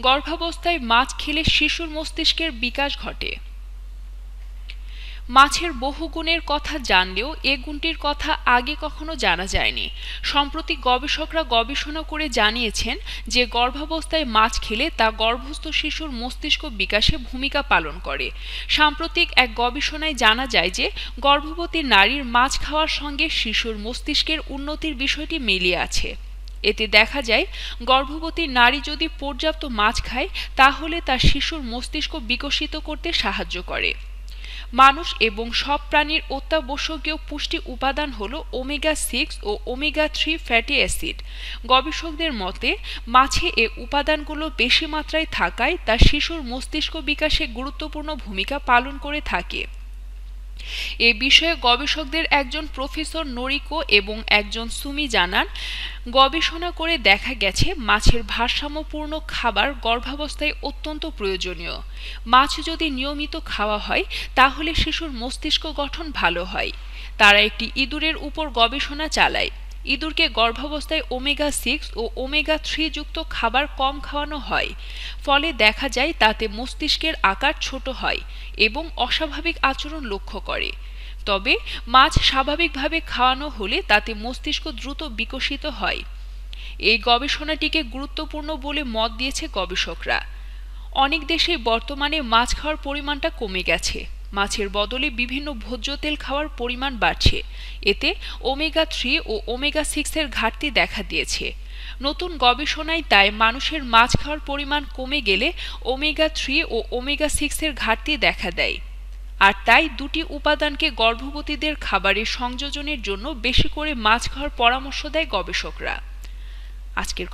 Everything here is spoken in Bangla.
গর্ভাবস্থায় মাছ খেলে শিশুর মস্তিষ্কের বিকাশ ঘটে। মাছের বহু গুণের কথা জানলেও এ গুণটির কথা আগে কখনো জানা যায়নি। সম্প্রতি গবেষকরা গবেষণা করে জানিয়েছেন যে গর্ভাবস্থায় মাছ খেলে তা গর্ভস্থ শিশুর মস্তিষ্ক বিকাশে ভূমিকা পালন করে। সাম্প্রতিক এক গবেষণায় জানা যায় যে গর্ভবতী নারীর মাছ খাওয়ার সঙ্গে শিশুর মস্তিষ্কের উন্নতির বিষয়টি মিলিয়ে আছে। এতে দেখা যায় গর্ভবতী নারী যদি পর্যাপ্ত মাছ খায় তাহলে তা শিশুর মস্তিষ্ক বিকশিত করতে সাহায্য করে। মানুষ এবং সব প্রাণীর অত্যাবশ্যকীয় পুষ্টি উপাদান হল ওমেগা-6 ও ওমেগা-3 ফ্যাটি অ্যাসিড। গবেষকদের মতে মাছে এ উপাদানগুলো বেশি মাত্রায় থাকায় তা শিশুর মস্তিষ্ক বিকাশে গুরুত্বপূর্ণ ভূমিকা পালন করে থাকে। এ বিষয়ে গবেষকদের একজন প্রফেসর নোরিকো এবং একজন সুমি জানান, গবেষণা করে দেখা গেছে মাছের ভারসাম্যপূর্ণ খাবার গর্ভাবস্থায় অত্যন্ত প্রয়োজনীয়। মাছ যদি নিয়মিত খাওয়া হয় তাহলে শিশুর মস্তিষ্ক গঠন ভালো হয়। তারা একটি ইঁদুরের উপর গবেষণা চালায়। ইঁদুরকে গর্ভাবস্থায় ওমেগা-6 ও ওমেগা-3 যুক্ত খাবার কম খাওয়ানো হয়। ফলে দেখা যায় তাতে মস্তিষ্কের আকার ছোট হয় এবং অস্বাভাবিক আচরণ লক্ষ্য করে। তবে মাছ স্বাভাবিকভাবে খাওয়ানো হলে তাতে মস্তিষ্ক দ্রুত বিকশিত হয়। এই গবেষণাটিকে গুরুত্বপূর্ণ বলে মত দিয়েছে গবেষকরা। অনেক দেশেই বর্তমানে মাছ খাওয়ার পরিমাণটা কমে গেছে। মাছের বদলে বিভিন্ন ভোজ্য তেল খাওয়ার পরিমাণ বাড়ছে। এতে ওমেগা-3 ও ওমেগা-6 এর ঘাটতি দেখা দিয়েছে। নতুন গবেষণায় তাই মানুষের মাছ খাওয়ার পরিমাণ কমে গেলে ওমেগা-3 ও ওমেগা-6 এর ঘাটতি দেখা দেয়। আর তাই দুটি উপাদানকে গর্ভবতীদের খাবারে সংযোজনের জন্য বেশি করে মাছ খাওয়ার পরামর্শ দেয় গবেষকরা। আজকের